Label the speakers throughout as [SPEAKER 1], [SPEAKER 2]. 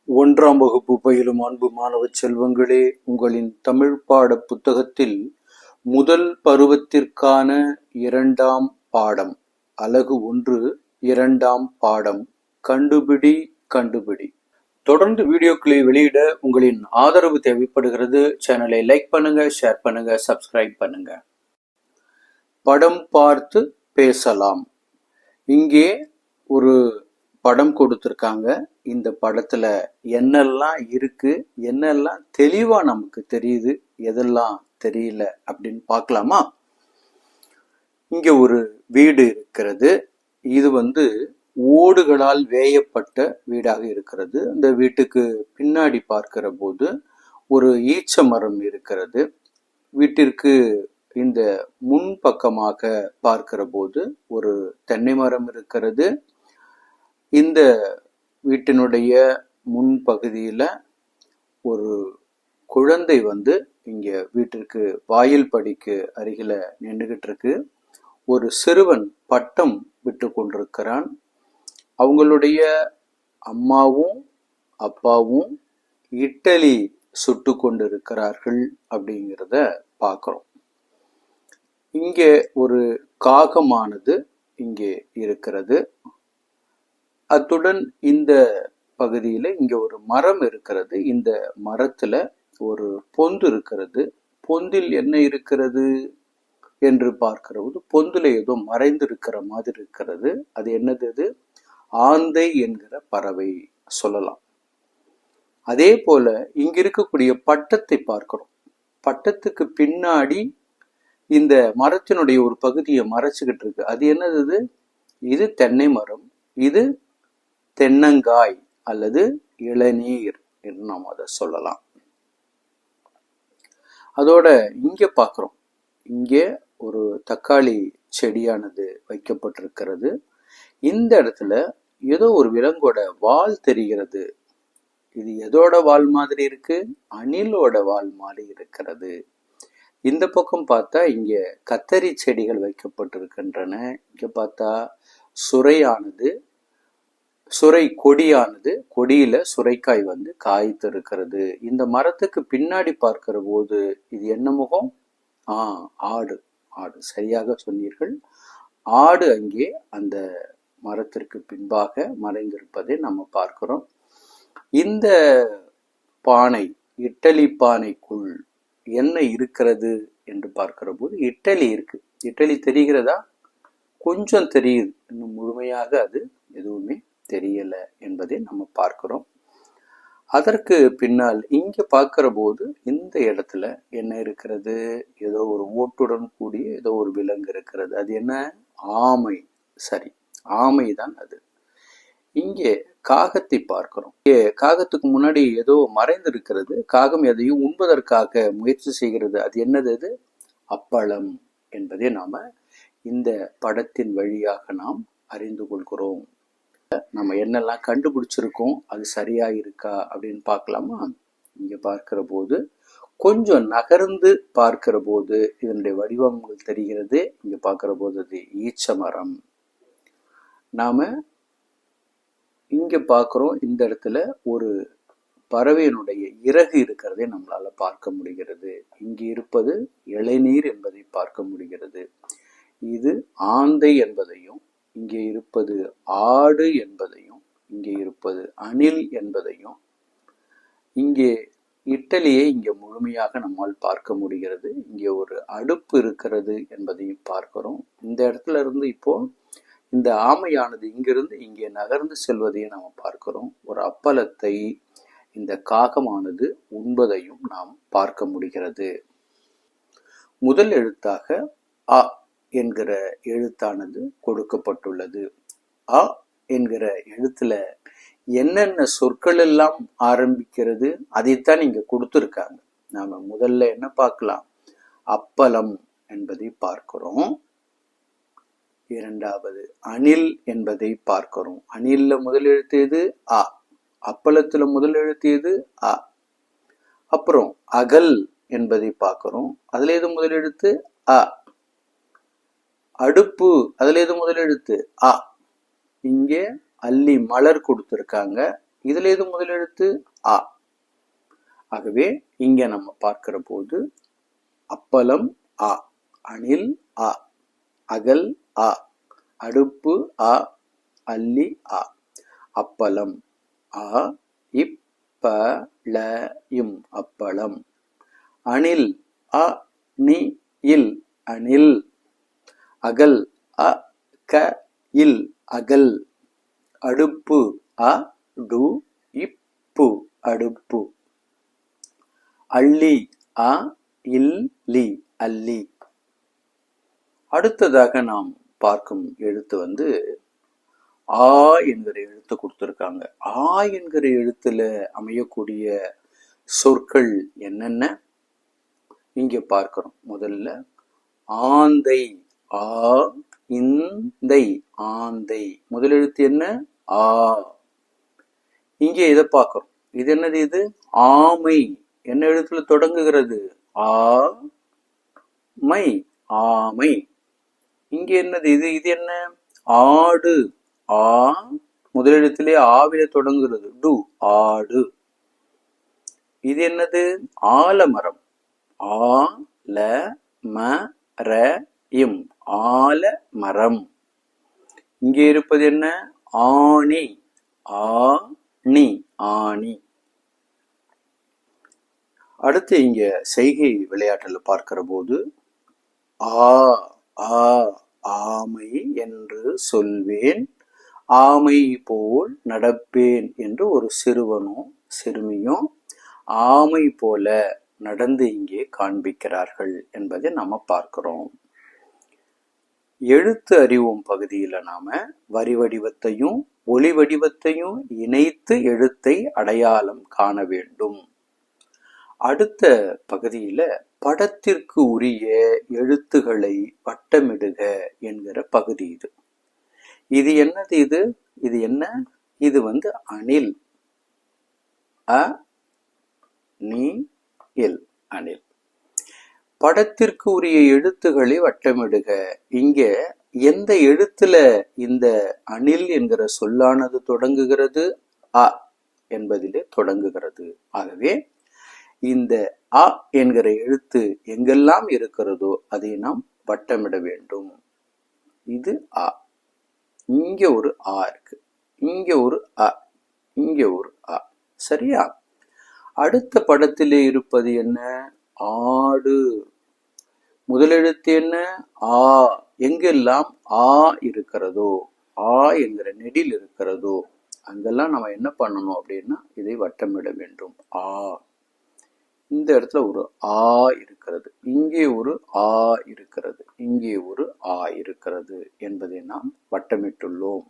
[SPEAKER 1] ஒன்றாம் வகுப்பு பயிலும் அன்பு மாணவ செல்வங்களே, உங்களின் தமிழ் பாட புத்தகத்தில் முதல் பருவத்திற்கான 2ஆம் பாடம் அலகு 1 2ஆம் பாடம் கண்டுபிடி கண்டுபிடி. தொடர்ந்து வீடியோக்களை வெளியிட உங்களின் ஆதரவு தேவைப்படுகிறது. சேனலை லைக் பண்ணுங்க, ஷேர் பண்ணுங்க, சப்ஸ்கிரைப் பண்ணுங்க. படம் பார்த்து பேசலாம். இங்கே ஒரு படம் கொடுத்திருக்காங்க. இந்த படத்துல என்னெல்லாம் இருக்கு, என்னெல்லாம் தெளிவா நமக்கு தெரியுது, எதெல்லாம் தெரியல அப்படின்னு பார்க்கலாமா? இங்க ஒரு வீடு இருக்கிறது. இது ஓடுகளால் வேயப்பட்ட வீடாக இருக்கிறது. அந்த வீட்டுக்கு பின்னாடி பார்க்கிற போது ஒரு ஈச்ச மரம் இருக்கிறது. வீட்டிற்கு இந்த முன்பக்கமாக பார்க்கிற போது ஒரு தென்னை மரம் இருக்கிறது. இந்த வீட்டினுடைய முன்பகுதியில ஒரு குழந்தை இங்க வீட்டிற்கு வாயில் படிக்கு அருகில நின்றுகிட்டு இருக்கு. ஒரு சிறுவன் பட்டம் விட்டு கொண்டிருக்கிறான். அவங்களுடைய அம்மாவும் அப்பாவும் இட்டலி சுட்டு கொண்டிருக்கிறார்கள் அப்படிங்கிறத பார்க்கிறோம். இங்கே ஒரு காகமானது இங்கே இருக்கிறது. அத்துடன் இந்த பகுதியில இங்க ஒரு மரம் இருக்கிறது. இந்த மரத்துல ஒரு பொந்து இருக்கிறது. பொந்தில் என்ன இருக்கிறது என்று பார்க்கிற போது பொந்துல ஏதோ மறைந்து இருக்கிற மாதிரி இருக்கிறது. அது என்னது? அது ஆந்தை என்கிற பறவை சொல்லலாம். அதே போல இங்க இருக்கக்கூடிய பட்டத்தை பார்க்கிறோம். பட்டத்துக்கு பின்னாடி இந்த மரத்தினுடைய ஒரு பகுதியை மறைச்சுக்கிட்டு இருக்கு. அது என்னது? இது தென்னை மரம், இது தென்னங்காய் அல்லது இளநீர் என்று நாம் அதை சொல்லலாம். அதோட இங்க பார்க்கிறோம். இங்கே ஒரு தக்காளி செடியானது வைக்கப்பட்டிருக்கிறது. இந்த இடத்துல ஏதோ ஒரு விலங்கோட வால் தெரிகிறது. இது எதோட வால் மாதிரி இருக்கு? அணிலோட வால் மாதிரி இருக்கிறது. இந்த பக்கம் பார்த்தா இங்க கத்தரி செடிகள் வைக்கப்பட்டிருக்கின்றன. இங்க பார்த்தா சுரை கொடியானது, கொடியில சுரைக்காய் காய்த்து இருக்கிறது. இந்த மரத்துக்கு பின்னாடி பார்க்கிற போது இது என்ன முகம்? ஆடு. ஆடு, சரியாக சொன்னீர்கள். ஆடு அங்கே அந்த மரத்திற்கு பின்பாக மறைந்திருப்பதை நம்ம பார்க்கிறோம். இந்த பானை, இட்டலி பானைக்குள் என்ன இருக்கிறது என்று பார்க்கிற போது இட்டலி இருக்கு. இட்டலி தெரிகிறதா? கொஞ்சம் தெரியுது. இன்னும் முழுமையாக அது எதுவுமே தெரியல என்பதை நம்ம பார்க்கிறோம். அதற்கு பின்னால் இங்க பார்க்கிற போது இந்த இடத்துல என்ன இருக்கிறது? ஏதோ ஒரு ஓட்டுடன் கூடிய ஏதோ ஒரு விலங்கு இருக்கிறது. அது என்ன? ஆமை. சரி, ஆமை தான் அது. இங்கே காகத்தை பார்க்கிறோம். இங்கே காகத்துக்கு முன்னாடி ஏதோ மறைந்து இருக்கிறது. காகம் எதையும் உண்பதற்காக முயற்சி செய்கிறது. அது என்னது? அது அப்பளம் என்பதை நாம இந்த படத்தின் வழியாக நாம் அறிந்து கொள்கிறோம். நம்ம என்னெல்லாம் கண்டுபிடிச்சிருக்கோம், அது சரியா இருக்கா அப்படின்னு பார்க்கலாமா? இங்க பார்க்கிற போது கொஞ்சம் நகர்ந்து பார்க்கிற போது இதனுடைய வடிவங்கள் தெரிகிறது. இங்க பார்க்கிற போது அது ஈச்ச மரம். நாம இங்க பார்க்கிறோம். இந்த இடத்துல ஒரு பறவையினுடைய இறகு இருக்கிறதை நம்மளால பார்க்க முடிகிறது. இங்கு இருப்பது இளநீர் என்பதை பார்க்க முடிகிறது. இது ஆந்தை என்பதையும், இங்கே இருப்பது ஆடு என்பதையும், இங்கே இருப்பது அணில் என்பதையும், இங்கே இட்டலியை இங்கே முழுமையாக நம்மால் பார்க்க முடிகிறது. இங்கே ஒரு அடுப்பு இருக்கிறது என்பதையும் பார்க்கிறோம். இந்த இடத்துல இருந்து இப்போ இந்த ஆமையானது இங்கிருந்து இங்கே நகர்ந்து செல்வதையும் நாம் பார்க்கிறோம். ஒரு அப்பளத்தை இந்த காகமானது உண்பதையும் நாம் பார்க்க முடிகிறது. முதல் எழுத்தாக அ என்கிற எழுத்தானது கொடுக்கப்பட்டுள்ளது. அ என்கிற எழுத்துல என்னென்ன சொற்கள் எல்லாம் ஆரம்பிக்கிறது அதைத்தான் இங்க கொடுத்திருக்காங்க. நாம முதல்ல என்ன பார்க்கலாம்? அப்பளம் என்பதை பார்க்கிறோம். இரண்டாவது அணில் என்பதை பார்க்கிறோம். அணில்ல முதல் எழுத்து எது? அ. அப்பளத்துல முதல் எழுத்து எது? அ. அப்புறம் அகல் என்பதை பார்க்கிறோம். அதுல எது முதல் எழுத்து? அ. அடுப்பு, அதுல எது முதல் எழுத்து? அ. இங்கே அல்லி மலர் கொடுத்திருக்காங்க. இதுல எது முதல் எழுத்து? ஆ. ஆகவே இங்க நம்ம பார்க்கிற போது அப்பளம் ஆ, அணில் ஆ, அகல் ஆ, அடுப்பு ஆ, அல்லி ஆ. அப்பளம் ஆ, இப்ப ல இம் அப்பளம். அணில் அ நி இல் அணில். அகல் அ க இல் அகல். அடுப்பு அ டு இப்பு அடுப்பு. அள்ளி அ இல் லி அல்லி. அடுத்ததாக நாம் பார்க்கும் எழுத்து வந்து ஆ என்கிற எழுத்து கொடுத்திருக்காங்க. ஆ என்கிற எழுத்துல அமையக்கூடிய சொற்கள் என்னென்ன இங்க பார்க்கிறோம். முதல்ல ஆந்தை ஆ இந்தை ஆந்தை. முதல் எழுத்து என்ன? ஆ. இங்கே இதை பார்க்கிறோம். இது என்னது? இது ஆமை. என்ன எழுத்துல தொடங்குகிறது? ஆ மை ஆமை. இங்க என்னது? இது இது என்ன? ஆடு ஆ. முதல் எழுத்திலே ஆவில தொடங்குகிறது டு ஆடு. இது என்னது? ஆலமரம் ஆ ல ம ர இம் ஆலமரம். இங்கே இருப்பது என்ன? ஆணி ஆ நி ஆணி. அடுத்து இங்க செய்கை விளையாட்டுல பார்க்கிற போது ஆ ஆ ஆமை என்று சொல்வேன், ஆமை போல் நடப்பேன் என்று ஒரு சிறுவனும் சிறுமியும் ஆமை போல நடந்து இங்கே காண்பிக்கிறார்கள் என்பதை நாம பார்க்கிறோம். எழுத்து அறிவோம் பகுதியில நாம வரி வடிவத்தையும் ஒளி வடிவத்தையும் இணைத்து எழுத்தை அடையாளம் காண வேண்டும். அடுத்த பகுதியில படத்திற்கு உரிய எழுத்துக்களை வட்டமிடுக என்கிற பகுதி இது. இது என்னது? இது இது என்ன? இது வந்து அணில் அ நீ இல் அணில். படத்திற்கு உரிய எழுத்துக்களை வட்டமிடுக. இங்க எந்த எழுத்துல இந்த அணில் என்கிற சொல்லானது தொடங்குகிறது? அ என்பதிலே தொடங்குகிறது. ஆகவே இந்த அ என்கிற எழுத்து எங்கெல்லாம் இருக்கிறதோ அதை நாம் வட்டமிட வேண்டும். இது அ. இங்க ஒரு ஆ இருக்கு, இங்க ஒரு அ, இங்க ஒரு அ. சரியா? அடுத்த படத்திலே இருப்பது என்ன? ஆடு. முதல் எழுத்து என்ன? ஆ. எங்கெல்லாம் ஆ இருக்கிறதோ, ஆ என்கிற நெடில் இருக்கிறதோ அங்கெல்லாம் நம்ம என்ன பண்ணணும் அப்படின்னா இதை வட்டமிட வேண்டும். ஆ. இந்த இடத்துல ஒரு ஆ இருக்கிறது, இங்கே ஒரு ஆ இருக்கிறது, இங்கே ஒரு ஆ இருக்கிறது என்பதை நாம் வட்டமிட்டுள்ளோம்.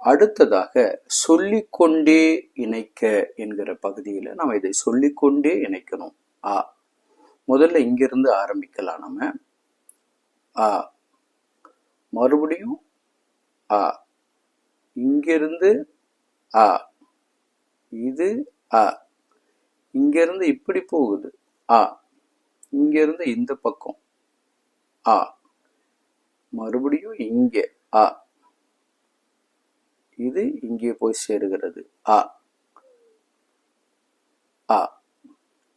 [SPEAKER 1] அடுத்ததாக சொல்லிக்கொண்டே இணைக்க என்கிற பகுதியில நம்ம இதை சொல்லிக்கொண்டே இணைக்கணும். ஆ. முதல்ல இங்கிருந்து ஆரம்பிக்கலாம். நம்ம ஆ, மறுபடியும் ஆ, இங்கிருந்து ஆ, இது ஆ, இங்கிருந்து இப்படி போகுது ஆ, இங்கிருந்து இந்த பக்கம் ஆ, மறுபடியும் இங்கே ஆ, இது இங்கே போய் சேருகிறது ஆ ஆ.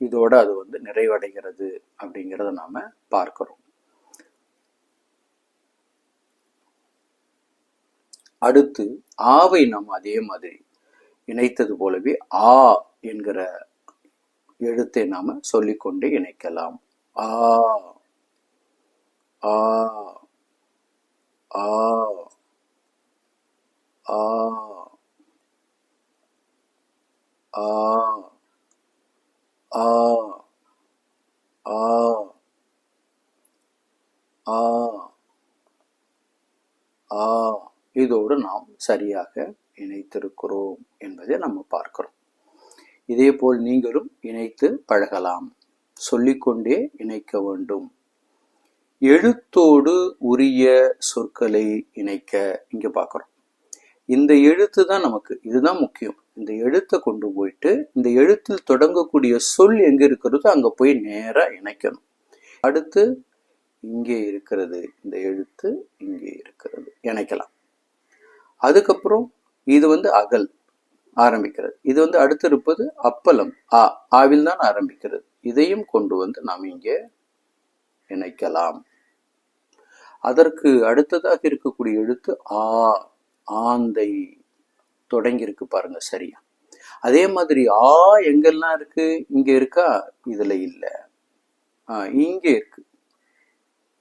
[SPEAKER 1] இதோட அது வந்து நிறைவடைகிறது அப்படிங்கிறத நாம பார்க்கிறோம். அடுத்து ஆவை நாம் அதே மாதிரி இணைத்தது போலவே ஆ என்கிற எழுத்தை நாம சொல்லிக்கொண்டே இணைக்கலாம். ஆ ஆ ஆ ஆ ஆ ஆ ஆ ஆ ஆ. இதோடு நாம் சரியாக இணைத்திருக்கிறோம் என்பதை நம்ம பார்க்கிறோம். இதே போல் நீங்களும் இணைத்து பழகலாம். சொல்லிக்கொண்டே இணைக்க வேண்டும். எழுத்தோடு உரிய சொற்களை இணைக்க இங்க பார்க்கிறோம். இந்த எழுத்து தான் நமக்கு, இதுதான் முக்கியம். இந்த எழுத்தை கொண்டு போயிட்டு இந்த எழுத்தில் தொடங்கக்கூடிய சொல் எங்க இருக்கிறதோ அங்க போய் நேரா இணைக்கணும். அடுத்து இங்கே இருக்கிறது இந்த எழுத்து, இங்கே இருக்கிறது இணைக்கலாம். அதுக்கப்புறம் இது வந்து அகல், ஆரம்பிக்கிறது. இது வந்து அடுத்து இருப்பது அப்பளம், ஆ, ஆவில் தான் ஆரம்பிக்கிறது. இதையும் கொண்டு வந்து நாம் இங்கே இணைக்கலாம். அதற்கு அடுத்ததாக இருக்கக்கூடிய எழுத்து ஆ, ஆந்தை தொடங்கி இருக்கு பாருங்க, சரியா. அதே மாதிரி ஆ எங்கெல்லாம் இருக்கு, இங்க இருக்கா, இதுல இல்ல, இங்க இருக்கு.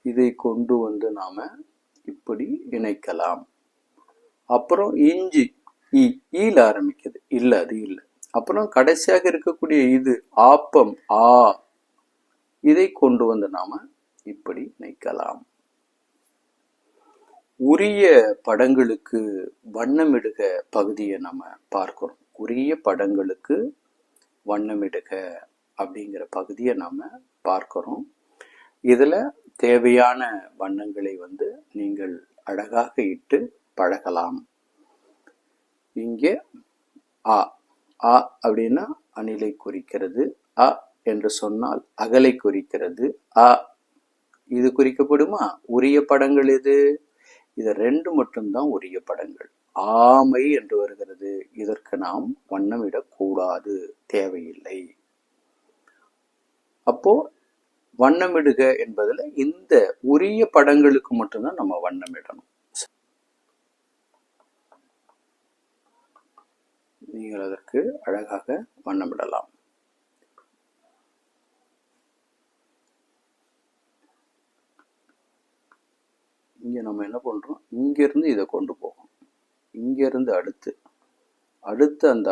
[SPEAKER 1] இதை கொண்டு வந்து நாம இப்படி இணைக்கலாம். அப்புறம் இஞ்சி, ஈல ஆரம்பிக்குது, இல்ல அது இல்ல. அப்புறம் கடைசியாக இருக்கக்கூடிய இது ஆப்பம், ஆ, இதை கொண்டு வந்து நாம இப்படி இணைக்கலாம். உரிய படங்களுக்கு வண்ணமிடுக பகுதியை நம்ம பார்க்கிறோம். உரிய படங்களுக்கு வண்ணமிடுக அப்படிங்கிற பகுதியை நாம பார்க்கிறோம். இதுல தேவையான வண்ணங்களை வந்து நீங்கள் அழகாக இட்டு பழகலாம். இங்கே ஆ, ஆ அப்படின்னா அணிலை குறிக்கிறது, அ என்று சொன்னால் அகலை குறிக்கிறது, அ இது குறிக்கப்படுமா? உரிய படங்கள் எது? இது ரெண்டு மட்டும்தான் உரிய படங்கள். ஆமை என்று வருகிறது, இதற்கு நாம் வண்ணமிடக்கூடாது, தேவையில்லை. அப்போ வண்ணமிடுக என்பதுல இந்த உரிய படங்களுக்கு மட்டும்தான் நம்ம வண்ணமிடணும். நீங்கள் அதற்கு அழகாக வண்ணமிடலாம். இங்க நம்ம என்ன பண்றோம், இங்கிருந்து இதை கொண்டு போகும், இங்கிருந்து அடுத்து அந்த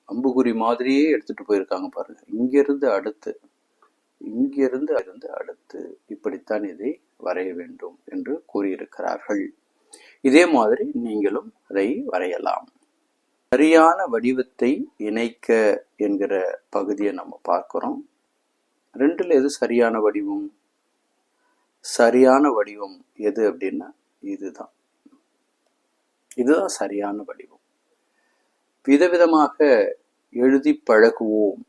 [SPEAKER 1] அம்புகுறி மாதிரியே எடுத்துட்டு போயிருக்காங்க பாருங்க. இங்கிருந்து அடுத்து இப்படித்தான் இதை வரைய வேண்டும் என்று கூறியிருக்கிறார்கள். இதே மாதிரி நீங்களும் அதை வரையலாம். சரியான வடிவத்தை இணைக்க என்கிற பகுதியை நம்ம பார்க்கிறோம். ரெண்டுல எது சரியான வடிவம்? சரியான வடிவம் எது அப்படின்னா இதுதான் சரியான வடிவம். விதவிதமாக எழுதி பழகுவோம்.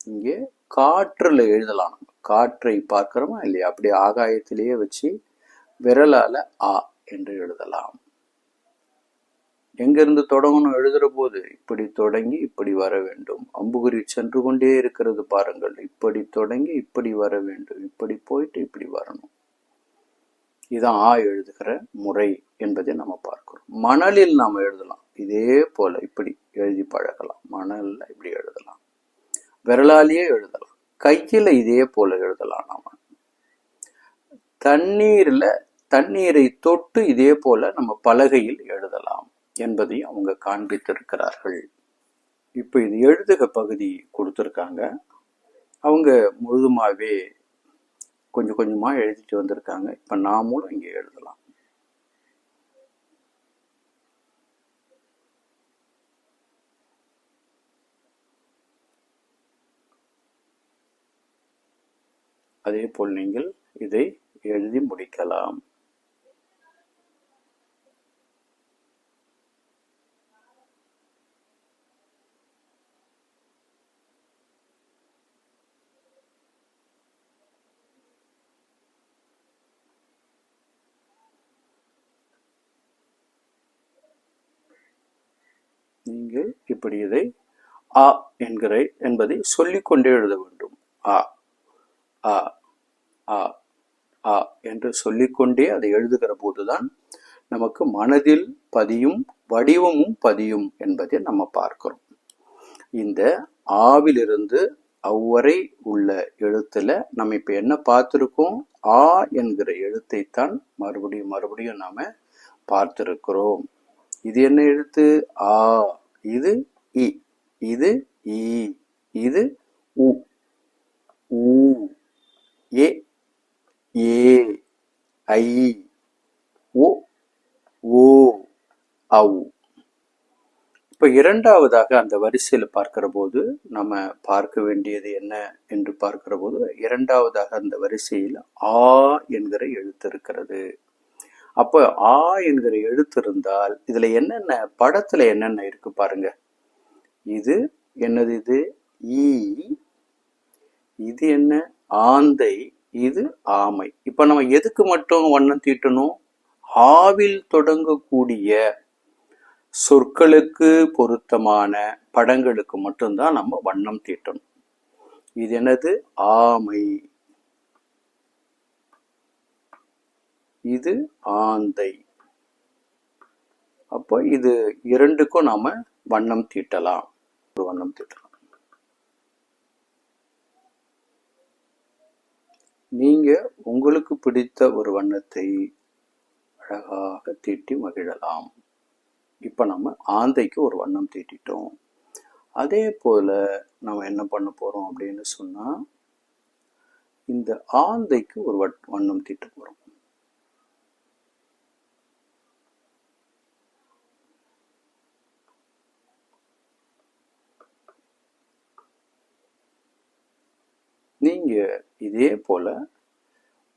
[SPEAKER 1] இங்கே காற்றுல எழுதலாம். காற்றை பார்க்கிறோமா இல்லையா, அப்படி ஆகாயத்திலேயே வச்சு விரலால ஆ என்று எழுதலாம். எங்கிருந்து தொடங்கணும் எழுதுற போது? இப்படி தொடங்கி இப்படி வர வேண்டும். அம்புகுறி சென்று கொண்டே இருக்கிறது பாருங்கள். இப்படி தொடங்கி இப்படி வர வேண்டும், இப்படி போயிட்டு இப்படி வரணும். இதான் ஆ எழுதுகிற முறை என்பதை நம்ம பார்க்கிறோம். மணலில் நாம எழுதலாம், இதே போல இப்படி எழுதி பழகலாம். மணல்ல இப்படி எழுதலாம், விரலாலேயே எழுதலாம், கையில இதே போல எழுதலாம். நாம தண்ணீரை தொட்டு இதே போல நம்ம பலகையில் எழுதலாம் என்பதையும் அவங்க காண்பித்திருக்கிறார்கள். இப்ப இது எழுதுக பகுதி கொடுத்திருக்காங்க. அவங்க முழுதுமாவே கொஞ்சம் கொஞ்சமா எழுதிட்டு வந்திருக்காங்க. இப்ப நாமளும் இங்க எழுதலாம். அதே போல் நீங்கள் இதை எழுதி முடிக்கலாம். நீங்கள் இப்படி இதை ஆ என்பதை சொல்லிக்கொண்டே எழுத வேண்டும். ஆ, ஆ, ஆ, ஆ என்று சொல்லிக்கொண்டே அதை எழுதுகிற போதுதான் நமக்கு மனதில் பதியும், வடிவமும் பதியும் என்பதை நம்ம பார்க்கிறோம். இந்த ஆவிலிருந்து அவ்வரை உள்ள எழுத்துல நம்ம இப்ப என்ன பார்த்திருக்கோம்? ஆ என்கிற எழுத்தைத்தான் மறுபடியும் நாம பார்த்திருக்கிறோம். இது என்ன எழுத்து? ஆ. இது இ, இது ஈ, இது உ, ஊ, ஏ, ஏ, ஐ, ஓ, ஓ, ஔ. இப்ப இரண்டாவதாக அந்த வரிசையில பார்க்கிற போது நம்ம பார்க்க வேண்டியது என்ன என்று பார்க்கிற போது, இரண்டாவதாக அந்த வரிசையில் ஆ என்கிற எழுத்து இருக்கிறது. அப்ப ஆ என்கிற எழுத்து இருந்தால் இதுல என்னென்ன படத்துல என்னென்ன இருக்கு பாருங்க. இது என்னது? இது ஈ, இது என்ன? ஆந்தை, இது ஆமை. இப்ப நம்ம எதுக்கு மட்டும் வண்ணம் தீட்டணும்? ஆவில் தொடங்கக்கூடிய சொற்களுக்கு பொருத்தமான படங்களுக்கு மட்டும்தான் நம்ம வண்ணம் தீட்டணும். இது என்னது? ஆமை, இது ஆந்தை. அப்போ இது இரண்டுக்கும் நாம வண்ணம் தீட்டலாம். ஒரு வண்ணம் தீட்டலாம். நீங்க உங்களுக்கு பிடித்த ஒரு வண்ணத்தை அழகாக தீட்டி மகிழலாம். இப்ப நம்ம ஆந்தைக்கு ஒரு வண்ணம் தீட்டிட்டோம். அதே போல நம்ம என்ன பண்ண போறோம் அப்படின்னு சொன்னா, இந்த ஆந்தைக்கு ஒரு வண்ணம் தீட்ட போறோம். நீங்க இதே போல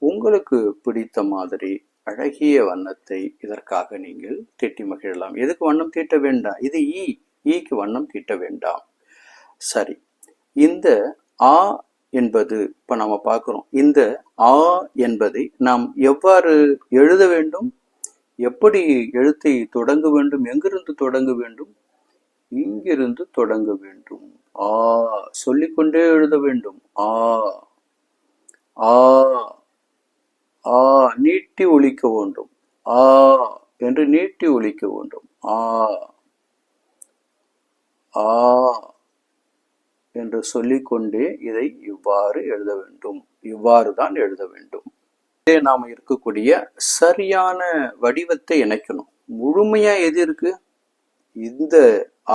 [SPEAKER 1] உங்களுக்கு பிடித்த மாதிரி அழகிய வண்ணத்தை இதற்காக நீங்கள் தீட்டி மகிழலாம். எதுக்கு வண்ணம் தீட்ட வேண்டாம்? இது ஈக்கு வண்ணம் தீட்ட வேண்டாம். சரி, இந்த ஆ என்பது இப்ப நாம பார்க்கிறோம். இந்த ஆ என்பதை நாம் எவ்வாறு எழுத வேண்டும்? எப்படி எழுத்தை தொடங்க வேண்டும்? எங்கிருந்து தொடங்க வேண்டும்? இங்கிருந்து தொடங்க வேண்டும். ஆ சொல்லிக்கொண்டே எழுத வேண்டும். ஆ ஆ ஆ நீட்டி ஒலிக்க வேண்டும். ஆ என்று நீட்டி ஒலிக்க வேண்டும். ஆ ஆ என்று சொல்லிக்கொண்டே இதை இவ்வாறு எழுத வேண்டும். இவ்வாறு தான் எழுத வேண்டும். இதே நாம இருக்கக்கூடிய சரியான வடிவத்தை இணைக்கணும். முழுமையா எது இருக்கு? இந்த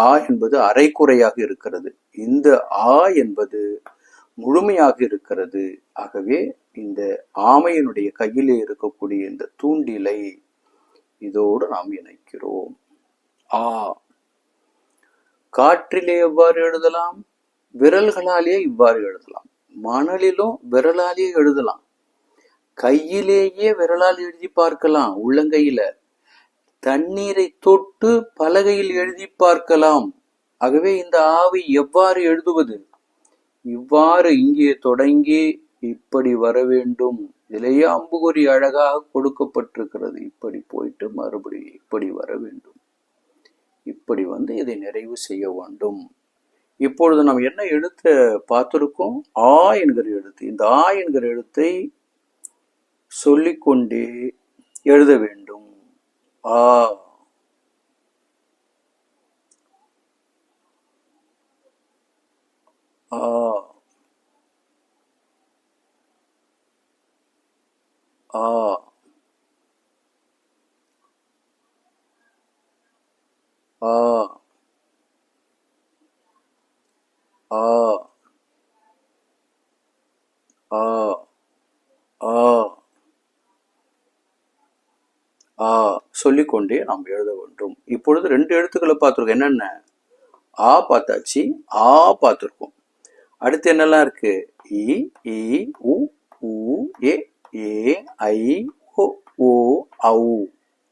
[SPEAKER 1] ஆ என்பது அரைக்குறையாக இருக்கிறது. இந்த ஆ என்பது முழுமையாக இருக்கிறது. ஆகவே இந்த ஆமையினுடைய கையிலே இருக்கக்கூடிய இந்த தூண்டிலை இதோடு நாம் இணைக்கிறோம். ஆ காற்றிலே எவ்வாறு எழுதலாம்? விரல்களாலேயே இவ்வாறு எழுதலாம். மணலிலும் விரலாலேயே எழுதலாம். கையிலேயே விரலால் எழுதி பார்க்கலாம். உள்ளங்கையில தண்ணீரை தொட்டு பலகையில் எழுதி பார்க்கலாம். ஆகவே இந்த ஆவை எவ்வாறு எழுதுவது? இவ்வாறு இங்கே தொடங்கி இப்படி வர வேண்டும். இதிலேயே அம்புகுறி அழகாக கொடுக்கப்பட்டிருக்கிறது. இப்படி போயிட்டு மறுபடியும் இப்படி வர வேண்டும். இப்படி வந்து இதை நிறைவு செய்ய வேண்டும். இப்பொழுது நாம் என்ன எழுத்தை பார்த்திருக்கோம்? ஆ என்கிற எழுத்து. இந்த ஆ என்கிற எழுத்தை சொல்லிக்கொண்டே எழுத வேண்டும். ஆ ஆ ஆ ஆ ஆ ஆ ஆ ஆ சொல்லிக்கொண்டே நாம் எழுத வேண்டும். இப்பொழுது ரெண்டு எழுத்துக்களை பார்த்திருக்கோம். என்னென்ன? ஆ பார்த்தாச்சு, ஆ பார்த்திருக்கோம். அடுத்து என்னெல்லாம் இருக்கு? இ ஈ உ ஊ ஏ ஏ ஐ ஓ ஓ ஔ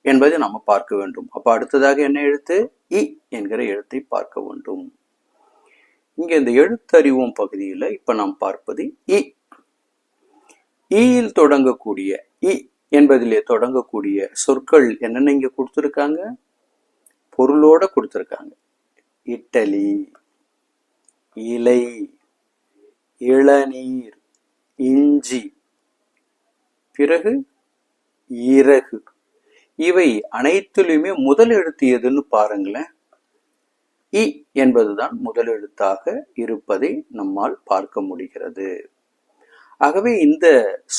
[SPEAKER 1] என்பதை நாம் பார்க்க வேண்டும். அப்ப அடுத்ததாக என்ன எழுத்து? இ என்கிற எழுத்தை பார்க்க வேண்டும். இங்க இந்த எழுத்தறிவோம் பகுதியில் இப்ப நாம் பார்ப்பது இ. ஈயில் தொடங்கக்கூடிய இ என்பதிலே தொடங்கக்கூடிய சொற்கள் என்னென்ன இங்க கொடுத்திருக்காங்க? பொருளோட கொடுத்திருக்காங்க. இட்டலி, இலை, இளநீர், இஞ்சி, பிறகு இறகு. இவை அனைத்திலுமே முதல் எழுத்து எதுன்னு பாருங்களேன். இ என்பதுதான் முதல் எழுத்தாக இருப்பதை நம்மால் பார்க்க முடிகிறது. ஆகவே இந்த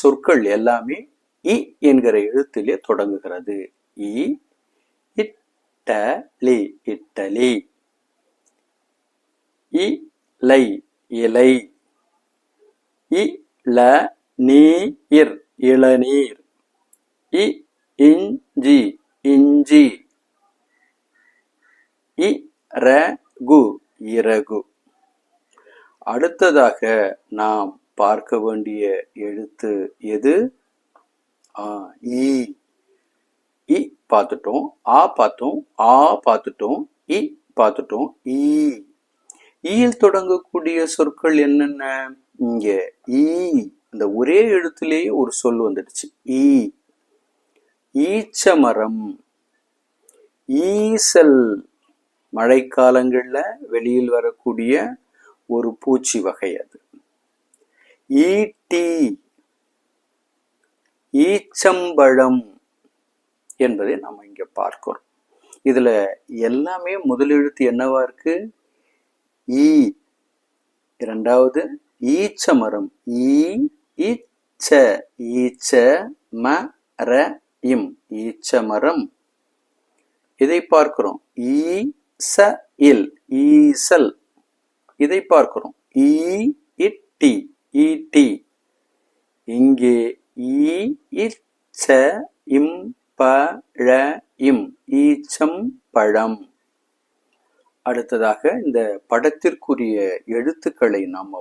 [SPEAKER 1] சொற்கள் எல்லாமே இ என்கிற எழுத்திலே தொடங்குகிறது. இ இட்டலி, இட்டலி. இலை, இலை. இளநீர், இளநீர். இஞ்சி, இஞ்சி. இறகு, இறகு. அடுத்ததாக நாம் பார்க்க வேண்டிய எழுத்து எது? இ. இ பார்த்துட்டோம், ஆ பார்த்தோம், ஆ பார்த்துட்டோம், இ பார்த்துட்டோம். ஈயில் தொடங்கக்கூடிய சொற்கள் என்னென்ன? இங்க ஈ, இந்த ஒரே எழுத்திலேயே ஒரு சொல் வந்துடுச்சு. ஈ. ஈச்சமரம், ஈசல் மழைக்காலங்கள்ல வெளியில் வரக்கூடிய ஒரு பூச்சி வகை அது. ஈட்டி ஈச்சம்பழம் என்பதை நம்ம இங்க பார்க்கிறோம். இதுல எல்லாமே முதலெழுத்து என்னவா இருக்கு? ஈ. இரண்டாவது ஈச்ச மரம். ஈ இச்ச ஈச்ச மர இம் ஈச்ச மரம். இதை பார்க்கிறோம். ஈ ச இல் ஈசல். இதை பார்க்கிறோம். ஈ இட்டி ஈட்டி. இங்கே ஈ இச்ச இம் பழ இம் ஈச்சம் பழம். அடுத்ததாக இந்த படத்திற்குரிய எழுத்துக்களை நாம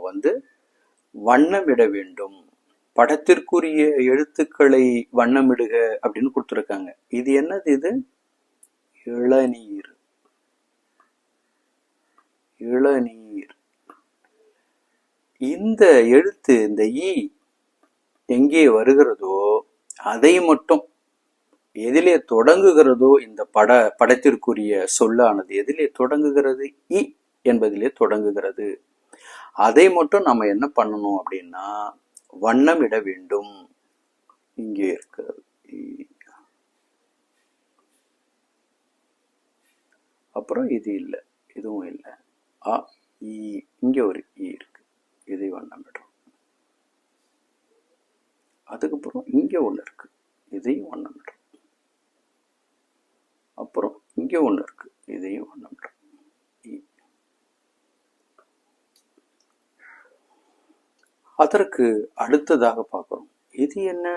[SPEAKER 1] வண்ணமிட வேண்டும். படத்திற்குரிய எழுத்துக்களை வண்ணமிடுக அப்படின்னு கொடுத்துருக்காங்க. இது என்னது? இது இளநீர். இளநீர். இந்த எழுத்து, இந்த ஈ எங்கே வருகிறதோ அதை மட்டும், எதிலே தொடங்குகிறதோ இந்த படத்திற்குரிய சொல்லானது எதிலே தொடங்குகிறது? இ என்பதிலே தொடங்குகிறது. அதை மட்டும் நம்ம என்ன பண்ணணும் அப்படின்னா வண்ணமிட வேண்டும். இங்கே இருக்கிறது. அப்புறம் இது இல்லை, இதுவும் இல்லை. அ இ. இங்க ஒரு இ இருக்கு, இதை வண்ணமிடுறோம். அதுக்கப்புறம் இங்க ஒண்ணு இருக்கு, இதையும் வண்ணமிடுறோம். அப்புறம் இங்க ஒண்ணு இருக்கு, இதையும் வண்ணமிடுறோம். அதற்கு அடுத்ததாக பார்க்கிறோம். இது என்ன?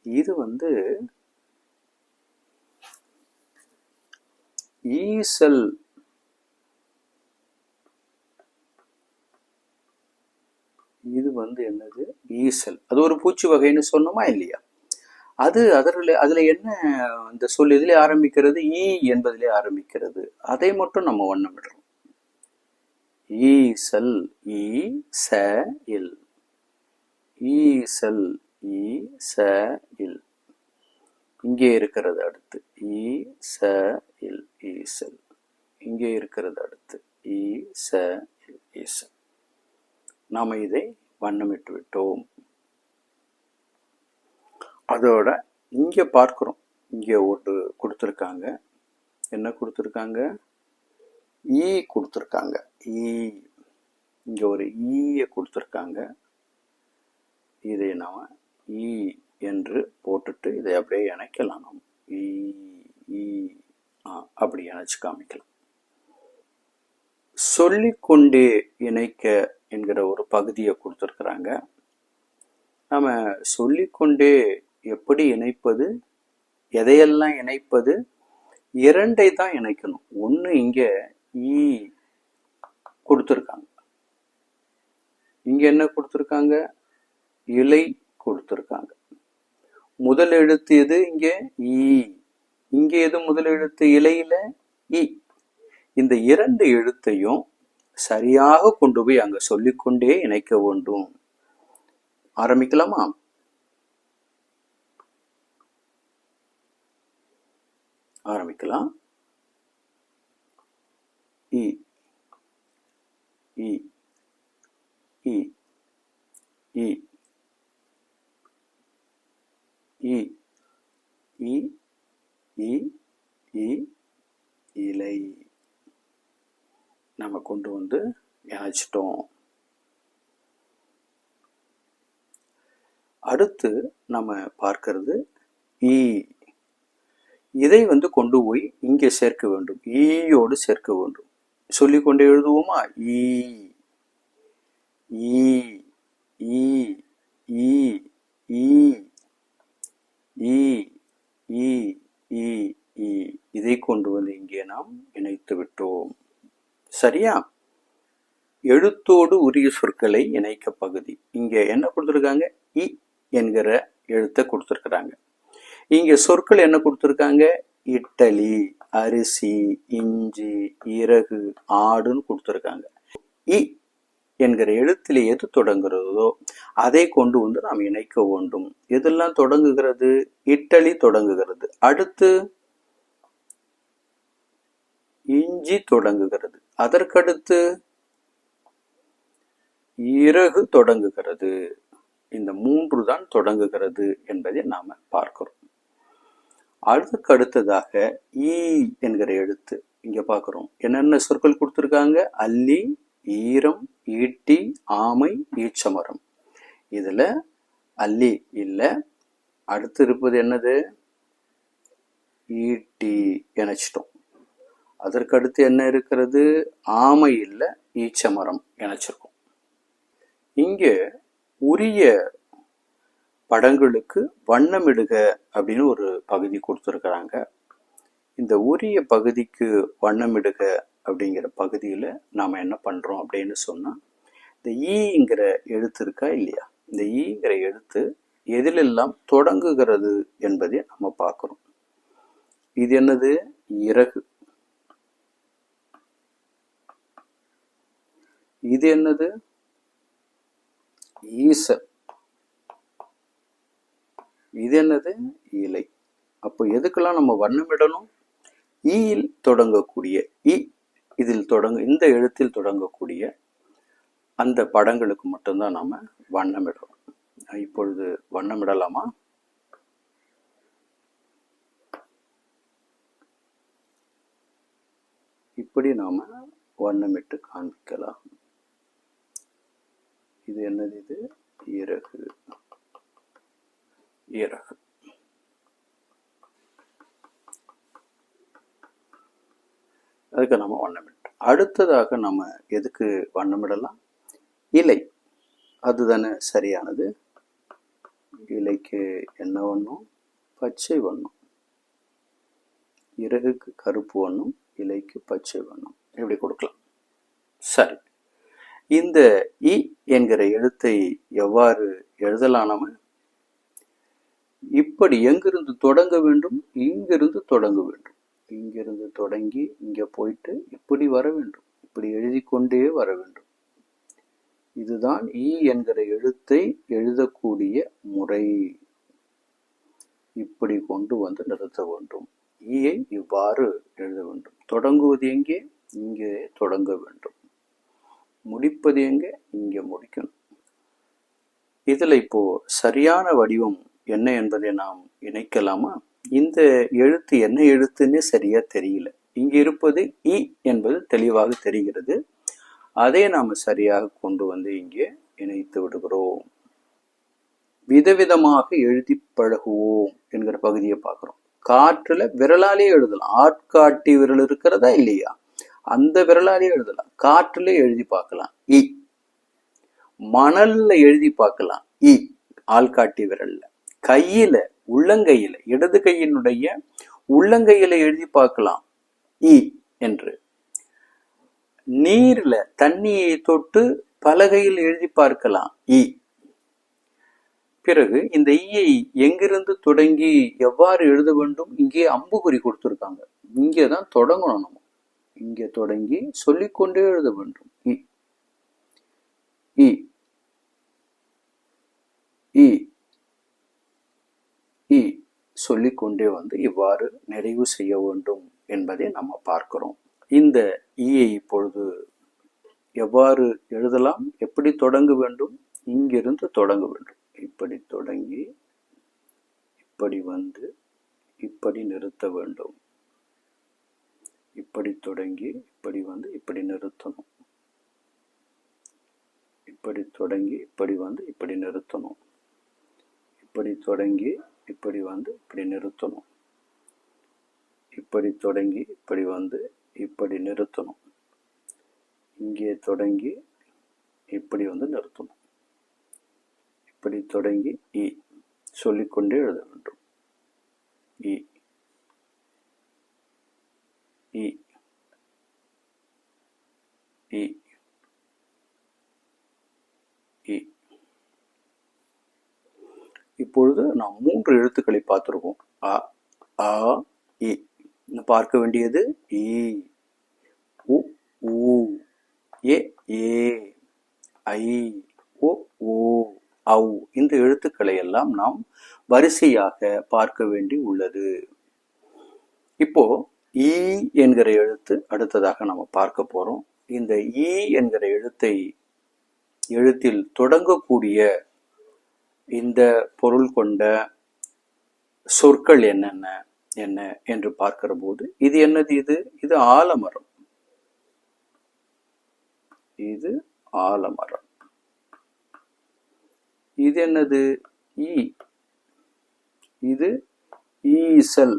[SPEAKER 1] இது ஈசல். இது என்னது? ஈசல். அது ஒரு பூச்சி வகைன்னு சொன்னோமா இல்லையா? அதுல என்ன இந்த சொல் எதிலே ஆரம்பிக்கிறது? ஈ என்பதிலே ஆரம்பிக்கிறது. அதை மட்டும் நம்ம வண்ணமிடுறோம். ஈசல். ஈ ச இல் ஈசல். ஈ ச இல். இங்கே இருக்கிறது அடுத்து ஈ ச இல் ஈசல். இங்கே இருக்கிறது அடுத்து ஈ ச இல் ஈசல். நாம இதை வண்ணமிட்டு விட்டோம். அதோட இங்க பார்க்கிறோம். இங்க ஒன்று கொடுத்திருக்காங்க. என்ன கொடுத்திருக்காங்க? ஈ கொடுத்திருக்காங்க. ஈ. இங்க ஒரு ஈய கொடுத்திருக்காங்க. இதை நாம ஈ என்று போட்டுட்டு இதை அப்படியே இணைக்கலாம். நாம் ஈ ஈ அப்படி இணைச்சு காமிக்கலாம். சொல்லிக்கொண்டே இணைக்க என்கிற ஒரு பகுதியை கொடுத்திருக்கிறாங்க. நாம சொல்லிக்கொண்டே எப்படி இணைப்பது? எதையெல்லாம் இணைப்பது? இரண்டை தான் இணைக்கணும். ஒண்ணு இங்க ஈ கொடுத்திருக்காங்க. இங்க என்ன கொடுத்திருக்காங்க? இலை கொடுத்திருக்காங்க. முதல் எழுத்து எது? இங்க ஈ. இங்க எது முதல் எழுத்து? இலையில ஈ. இந்த இரண்டு எழுத்தையும் சரியாக கொண்டு போய் அங்க சொல்லிக்கொண்டே இணைக்க வேண்டும். ஆரம்பிக்கலாமா? ஆரம்பிக்கலாம். இ இ இ இ இ இ இ இ இலை. நம்ம கொண்டு இணைச்சிட்டோம். அடுத்து நம்ம பார்க்கிறது ஈ. இதை கொண்டு போய் இங்கே சேர்க்க வேண்டும். ஈயோடு சேர்க்க வேண்டும். சொல்லிக்கொண்டே எழுதுவோமா? ஈ ஈ ஈ ஈ ஈ ஈ ஈ ஈ ஈ. இதை கொண்டு இங்கே நாம் இணைத்து விட்டோம். சரியா? எழுத்தோடு உரிய சொற்களை இணைக்க பகுதி. இங்க என்ன கொடுத்திருக்காங்க? இ என்கிற எழுத்தை கொடுத்திருக்கிறாங்க. இங்க சொற்கள் என்ன கொடுத்திருக்காங்க? இட்டலி, அரிசி, இஞ்சி, இறகு, ஆடுன்னு கொடுத்திருக்காங்க. இ என்கிற எழுத்திலே எது தொடங்குகிறதோ அதை கொண்டு நாம் இணைக்க வேண்டும். எதெல்லாம் தொடங்குகிறது? இட்டலி தொடங்குகிறது. அடுத்து இஞ்சி தொடங்குகிறது. அதற்கடுத்து இறகு தொடங்குகிறது. இந்த 3 தான் தொடங்குகிறது என்பதை நாம பார்க்கிறோம். அடுத்ததாக ஈ என்கிற எழுத்து இங்க பார்க்கிறோம். என்னென்ன சொற்கள் கொடுத்திருக்காங்க? அல்லி, ஈரம், ஈட்டி, ஆமை, ஈச்சமரம். இதுல அல்லி இல்ல. அடுத்து இருப்பது என்னது? ஈட்டி இணைச்சிட்டோம். அதற்கடுத்து என்ன இருக்கிறது? ஆமை இல்ல, ஈச்சமரம் இணைச்சிருக்கோம். இங்க உரிய படங்களுக்கு வண்ணமிடுக அப்படின்னு ஒரு பகுதி கொடுத்துருக்குறாங்க. இந்த உரிய பகுதிக்கு வண்ணமிடுக அப்படிங்கிற பகுதியில் நாம் என்ன பண்ணுறோம் அப்படின்னு சொன்னால், இந்த ஈங்கிற எழுத்து இருக்கா இல்லையா, இந்த ஈங்கிற எழுத்து எதிலெல்லாம் தொடங்குகிறது என்பதை நம்ம பார்க்குறோம். இது என்னது? இறகு. இது என்னது? ஈசல். இது என்னது? இலை. அப்போ எதுக்கெல்லாம் நம்ம வண்ணமிடணும்? ஈயில் தொடங்கக்கூடிய இந்த எழுத்தில் தொடங்கக்கூடிய அந்த படங்களுக்கு மட்டும்தான் நாம வண்ணமிடுறோம். இப்பொழுது வண்ணமிடலாமா? இப்படி நாம வண்ணமிட்டு காண்பிக்கலாம். இது என்னது? இது இறகு. இறகு. அதுக்கு நம்ம வண்ணமிட்டோம். அடுத்ததாக நம்ம எதுக்கு வண்ணமிடலாம்? இலை. அதுதானே சரியானது. இலைக்கு என்ன வண்ணம்? பச்சை வண்ணம். இறகுக்கு கருப்பு வண்ணம், இலைக்கு பச்சை வண்ணம். எப்படி கொடுக்கலாம்? சரி. இந்த இ என்கிற எழுத்தை எவ்வாறு எழுதலாம்? நம்ம இப்படி எங்கிருந்து தொடங்க வேண்டும்? இங்கிருந்து தொடங்க வேண்டும். இங்கிருந்து தொடங்கி இங்க போயிட்டு இப்படி வர வேண்டும். இப்படி எழுதி கொண்டே வர வேண்டும். இதுதான் ஈ என்கிற எழுத்தை எழுதக்கூடிய முறை. இப்படி கொண்டு வந்து நிறுத்த வேண்டும். ஈயை இவ்வாறு எழுத வேண்டும். தொடங்குவது எங்கே? இங்கே தொடங்க வேண்டும். முடிப்பது எங்கே? இங்கே முடிக்கணும். இதுல இப்போ சரியான வடிவம் என்ன என்பதை நாம் இணைக்கலாமா? இந்த எழுத்து என்ன எழுத்துன்னே சரியா தெரியல. இங்க இருப்பது இ என்பது தெளிவாக தெரிகிறது. அதை நாம சரியாக கொண்டு வந்து இங்கே இணைத்து விடுகிறோம். விதவிதமாக எழுதி பழகுவோம் என்கிற பகுதியை பார்க்கிறோம். காற்றுல விரலாலே எழுதலாம். ஆட்காட்டி விரல் இருக்கிறதா இல்லையா? அந்த விரலாலே எழுதலாம். காற்றுல எழுதி பார்க்கலாம். இ. மணல்ல எழுதி பார்க்கலாம். இ. ஆள்காட்டி விரல்ல. கையில, உள்ளங்கையில, இடது கையினுடைய உள்ளங்கையில எழுதி பார்க்கலாம். இ என்று. நீர்ல தண்ணியை தொட்டு பலகையில் எழுதி பார்க்கலாம். இ. பிறகு இந்த ஈயை எங்கிருந்து தொடங்கி எவ்வாறு எழுத வேண்டும்? இங்கே அம்புகுறி கொடுத்திருக்காங்க. இங்கேதான் தொடங்கணும். நம்ம இங்கே தொடங்கி சொல்லிக்கொண்டே எழுத வேண்டும். இ இ இ இ சொல்லிக்கொண்டே வந்து இவ்வாறு நிறைவு செய்ய வேண்டும் என்பதை நம்ம பார்க்கிறோம். இந்த ஈயை இப்பொழுது எவ்வாறு எழுதலாம்? எப்படி தொடங்க வேண்டும்? இங்கிருந்து தொடங்க வேண்டும். இப்படி தொடங்கி இப்படி வந்து இப்படி நிறுத்த வேண்டும். இப்படி தொடங்கி இப்படி வந்து இப்படி நிறுத்தணும். இப்படி தொடங்கி இப்படி வந்து இப்படி நிறுத்தணும். இப்படி தொடங்கி இப்படி வந்து இப்படி நிறுத்தணும். இப்படி தொடங்கி இப்படி வந்து இப்படி நிறுத்தணும். இங்கே தொடங்கி இப்படி வந்து நிறுத்தணும். இப்படி தொடங்கி இ சொல்லிக்கொண்டே எழுத வேண்டும். இ இ இ இ. இப்பொழுது நாம் 3 எழுத்துக்களை பார்த்திருக்கோம். அ ஆ இ. பார்க்க வேண்டியது இ, உ ஊ, ஏ ஏ, ஐ, ஓ ஓ, ஔ. இந்த எழுத்துக்களை எல்லாம் நாம் வரிசையாக பார்க்க வேண்டி உள்ளது. இப்போ ஈ என்கிற எழுத்து அடுத்ததாக நம்ம பார்க்க போறோம். இந்த ஈ என்கிற எழுத்தில் தொடங்கக்கூடிய இந்த பொருள் கொண்ட சொற்கள் என்ன என்று பார்க்கிற போது இது என்னது? இது ஆலமரம். இது ஆலமரம். இது என்னது? ஈ. இது ஈசல்.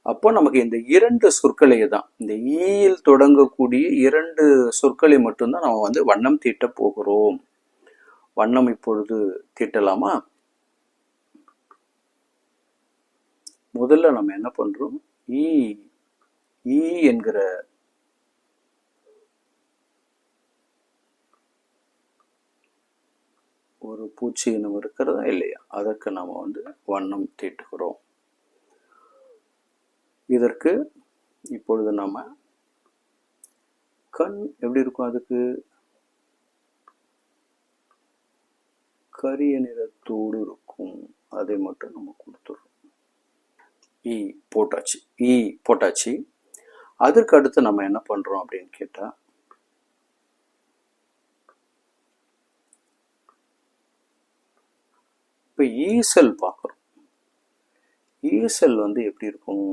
[SPEAKER 1] அப்போ நமக்கு இந்த இரண்டு சொற்களை தான், இந்த ஈயில் தொடங்கக்கூடிய இரண்டு சொற்களை மட்டும்தான் நம்ம வண்ணம் தீட்ட போகிறோம். வண்ணம் இப்பொழுது தீட்டலாமா? முதல்ல நம்ம என்ன பண்றோம்? ஈ என்கிற ஒரு பூச்சி இனம் இருக்கிறதா இல்லையா, அதற்கு நாம வண்ணம் தீட்டுகிறோம். இதற்கு இப்பொழுது நாம கண் எப்படி இருக்கும்? அதுக்கு கரிய நிறத்தோடு இருக்கும். அதை மட்டும் நம்ம கொடுத்துறோம். ஈ போட்டாச்சு. அதற்கு அடுத்து நம்ம என்ன பண்றோம் அப்படின்னு கேட்டா, இப்ப ஈசல் பார்க்கிறோம். ஈசல் எப்படி இருக்கும்?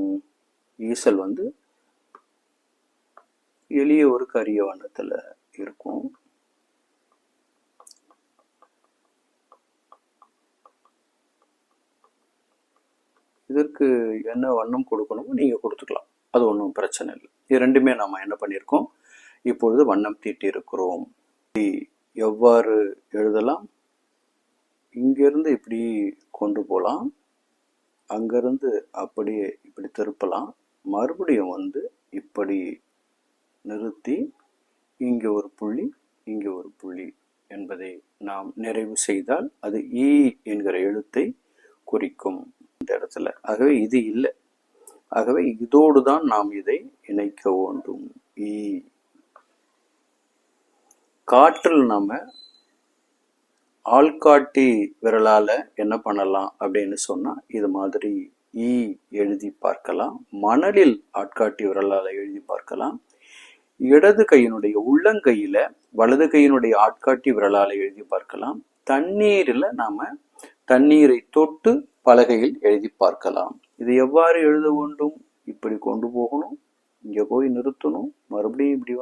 [SPEAKER 1] ஈசல் எளிய ஒரு கரிய வண்ணத்துல இருக்கும். இதற்கு என்ன வண்ணம் கொடுக்கணுமோ நீங்க கொடுத்துக்கலாம், அது ஒன்றும் பிரச்சனை இல்லை. இது ரெண்டுமே நாம என்ன பண்ணியிருக்கோம்? இப்பொழுது வண்ணம் தீட்டி இருக்கிறோம். எவ்வாறு எழுதலாம்? இங்கிருந்து இப்படி கொண்டு போகலாம், அங்கிருந்து அப்படியே இப்படி திருப்பலாம், மறுபடியும் இப்படி நிறுத்தி இங்கே ஒரு புள்ளி, இங்கே ஒரு புள்ளி என்பதை நாம் நிறைவு செய்தால் அது ஈ என்கிற எழுத்தை குறிக்கும் இந்த இடத்துல. ஆகவே இது இல்லை. ஆகவே இதோடு தான் நாம் இதை இணைக்க வேண்டும். ஈ. காற்றில் நாம ஆள்காட்டி விரலால என்ன பண்ணலாம் அப்படின்னு சொன்னா, இது மாதிரி ஈ எழுதி பார்க்கலாம். மணலில் ஆட்காட்டி விரலால எழுதி பார்க்கலாம். இடது கையினுடைய உள்ளங்கையில வலது கையினுடைய ஆட்காட்டி விரலால எழுதி பார்க்கலாம். தண்ணீரில் நாம தண்ணீரை தொட்டு பலகையில் எழுதி பார்க்கலாம். இது எவ்வாறு எழுத வேண்டும்? இப்படி கொண்டு போகணும், இங்க போய் நிறுத்தணும், மறுபடியும் இப்படி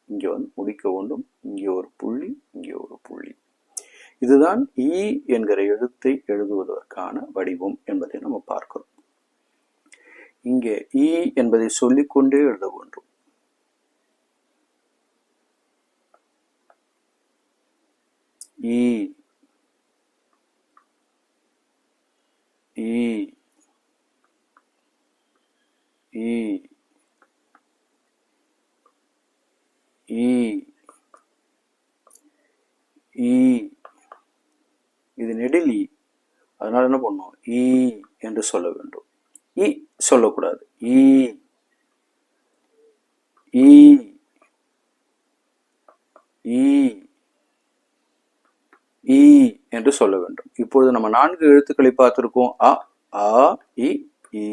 [SPEAKER 1] இங்க முடிக்க வேண்டும். இங்கே ஒரு புள்ளி, இங்கே ஒரு புள்ளி. இதுதான் ஈ என்கிற எழுத்தை எழுதுவதற்கான வடிவம் என்பதை நம்ம பார்க்கிறோம். இங்கே ஈ என்பதை சொல்லிக்கொண்டே எழுத வேண்டும். ஈ ஈ ஈ ஈ ஈ. இது நெடில் ஈ. அதனால என்ன பண்ணும்? ஈ என்று சொல்ல வேண்டும். ஈ சொல்லக்கூடாது. ஈ ஈ ஈ ஈ என்று சொல்ல வேண்டும். இப்பொழுது நம்ம 4 எழுத்துக்களை பார்த்திருக்கோம். அ, ஆ, இ, ஈ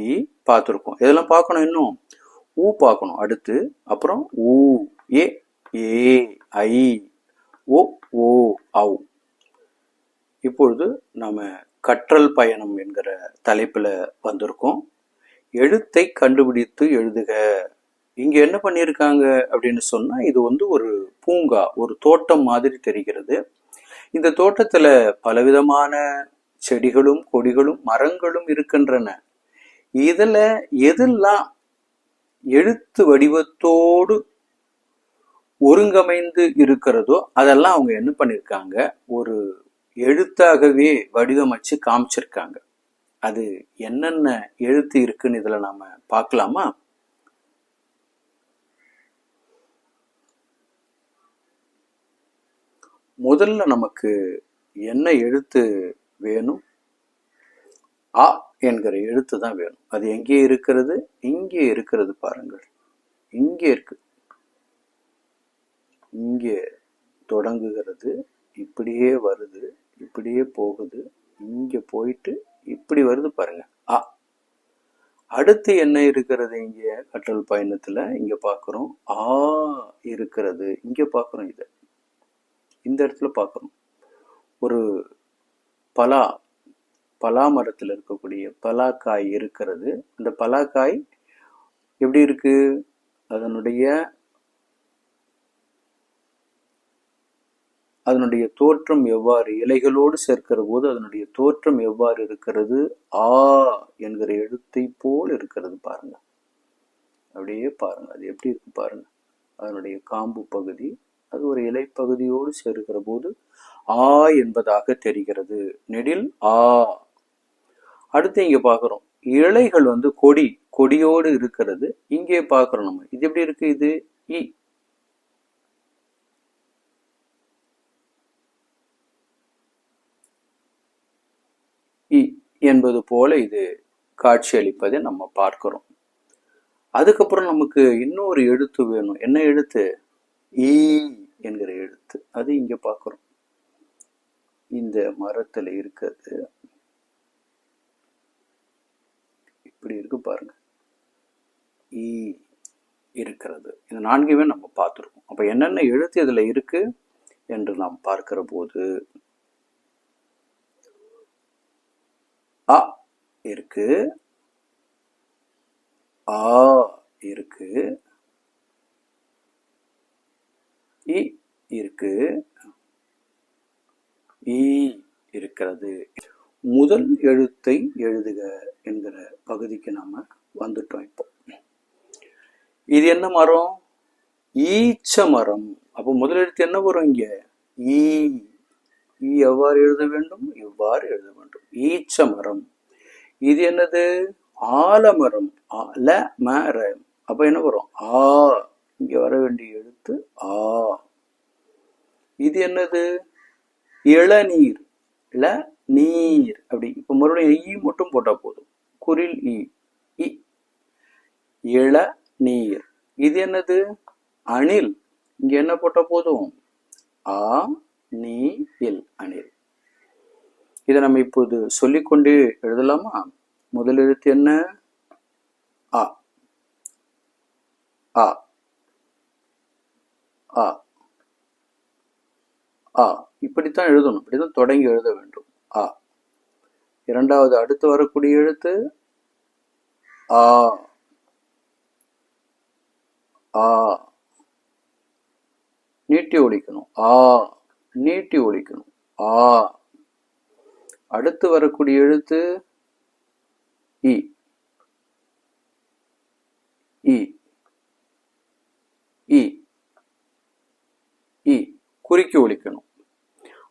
[SPEAKER 1] பார்த்திருக்கோம். இதெல்லாம் பார்க்கணும். இன்னும் ஊ பார்க்கணும் அடுத்து. அப்புறம் ஊ, ஏ, ஏ, ஐ, ஓ, ஓ, ஔ. இப்பொழுது நாம கற்றல் பயணம் என்கிற தலைப்புல வந்திருக்கோம். எழுத்தை கண்டுபிடித்து எழுதுக. இங்க என்ன பண்ணியிருக்காங்க அப்படின்னு சொன்னா, இது ஒரு பூங்கா, ஒரு தோட்டம் மாதிரி தெரிகிறது. இந்த தோட்டத்துல பலவிதமான செடிகளும் கொடிகளும் மரங்களும் இருக்கின்றன. இதுல எதெல்லாம் எழுத்து வடிவத்தோடு ஒருங்கமைந்து இருக்கிறதோ அதெல்லாம் அவங்க என்ன பண்ணிருக்காங்க, ஒரு எழுத்தாகவே வடிவமைச்சு காமிச்சிருக்காங்க. அது என்னென்ன எழுத்து இருக்குன்னு இதுல நாம பார்க்கலாமா? முதல்ல நமக்கு என்ன எழுத்து வேணும்? அ என்கிற எழுத்து தான் வேணும். அது எங்கே இருக்கிறது? இங்கே இருக்கிறது பாருங்கள். இங்கே இருக்கு. இங்கே தொடங்குகிறது, இப்படியே வருது, இப்படியே போகுது, இங்க போயிட்டு இப்படி வருது பாருங்க. அ. அடுத்து என்ன இருக்கிறது? இங்க கற்றல் பயணத்துல இங்க பார்க்கிறோம் ஆ இருக்கிறது. இங்க பார்க்கிறோம் இத. இந்த இடத்துல பார்க்கிறோம் ஒரு பலா மரத்துல இருக்கக்கூடிய பலாக்காய் இருக்கிறது. அந்த பலாக்காய் எப்படி இருக்கு? அதனுடைய தோற்றம் எவ்வாறு? இலைகளோடு சேர்க்கிற போது அதனுடைய தோற்றம் எவ்வாறு இருக்கிறது? ஆ என்கிற எழுத்தை போல் இருக்கிறது. பாருங்க, அப்படியே பாருங்க, அது எப்படி இருக்கு பாருங்க. அதனுடைய காம்பு பகுதி அது ஒரு இலை பகுதியோடு சேர்க்கிற போது ஆ என்பதாக தெரிகிறது. நெடில் ஆ. அடுத்து இங்க பாக்குறோம் இலைகள் கொடியோடு இருக்கிறது. இங்கே பாக்குறோம் நம்ம. இது எப்படி இருக்கு? இது இ. இ என்பது போல இது காட்சி அளிப்பதை நம்ம பார்க்கிறோம். அதுக்கப்புறம் நமக்கு இன்னொரு எழுத்து வேணும். என்ன எழுத்து? ஈ என்கிற எழுத்து. அது இங்க பார்க்கிறோம். இந்த மரத்துல இருக்கிறது இப்படி இருக்கு பாருங்க. ஈ இருக்கிறது. இந்த நான்குமே நம்ம பார்த்துருக்கோம். அப்ப என்னென்ன எழுத்து இதுல இருக்கு என்று நாம் பார்க்கிற போது அ இருக்கு, ஆ இருக்கு, இ இருக்கு, ஈ இருக்கிறது. முதல் எழுத்தை எழுதுக என்கிற பகுதிக்கு நாம வந்துட்டோம். இப்போ இது என்ன மரம்? ஈச்ச மரம். அப்போ முதல் எழுத்து என்ன வரும் இங்க? ஈ. ஈ எவ்வாறு எழுத வேண்டும்? இவ்வாறு எழுத வேண்டும். ஈச்ச மரம். இது என்னது? ஆலமரம். மரம். அப்ப என்ன வரும்? ஆ. இங்க வர வேண்டிய எழுத்து ஆ. இது என்னது? இளநீர். நீர். அப்படி இப்ப மறுபடியும் ஈ மட்டும் போட்டா போதும். குரில் ஈ. இளநீர். இது என்னது? அணில். இங்க என்ன போட்டா போதும்? ஆ நீ இல். அணில். இதை நம்ம இப்போது சொல்லிக்கொண்டே எழுதலாமா? முதல் எழுத்து என்ன? ஆ. ஆ. ஆ. ஆ. இப்படித்தான் எழுதணும். இப்படித்தான் தொடங்கி எழுத வேண்டும். ஆ. இரண்டாவது அடுத்து வரக்கூடிய எழுத்து ஆ. ஆ. நீட்டி ஒலிக்கணும். ஆ. நீட்டி ஒலிக்கணும். ஆ. அடுத்து வரக்கூடிய எழுத்து இ. இ. இ. இ. குறுக்கி ஒலிக்கணும்.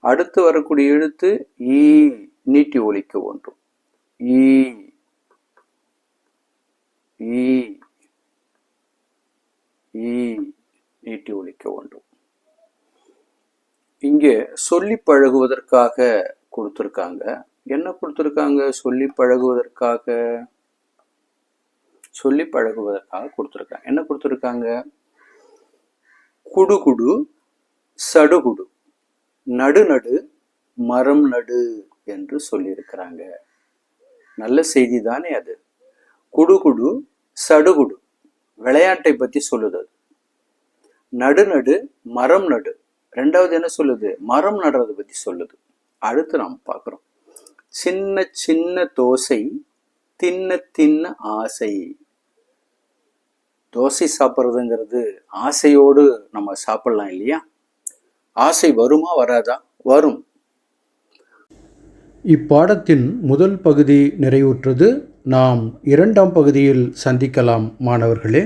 [SPEAKER 1] அடுத்து வரக்கூடிய எழுத்து ஈ. நீட்டி ஒலிக்க வேண்டும். ஈ. ஈ. ஈ. நீட்டி ஒலிக்க வேண்டும். இங்கே சொல்லி பழகுவதற்காக கொடுத்திருக்காங்க. என்ன கொடுத்திருக்காங்க? சொல்லி பழகுவதற்காக கொடுத்திருக்காங்க. என்ன கொடுத்திருக்காங்க? குடுகுடு, சடுகுடு, நடு மரம் நடு என்று சொல்லியிருக்கிறாங்க. நல்ல செய்தி தானே அது? குடுகுடு, சடுகுடு விளையாட்டை பத்தி சொல்லுது. நடு மரம் நடு. ரெண்டாவது என்ன சொல்லுது? மரம் நடுறதை பத்தி சொல்லுது. அடுத்து நாம் பார்க்கிறோம் சின்ன சின்ன தோசை தின்ன ஆசை. தோசை சாப்பிட்றதுங்கிறது ஆசையோடு நம்ம சாப்பிடலாம் இல்லையா? ஆசை வருமா வராதா? வரும். இப்பாடத்தின் முதல் பகுதி நிறைவுற்றது. நாம் இரண்டாம் பகுதியில் சந்திக்கலாம் மாணவர்களே.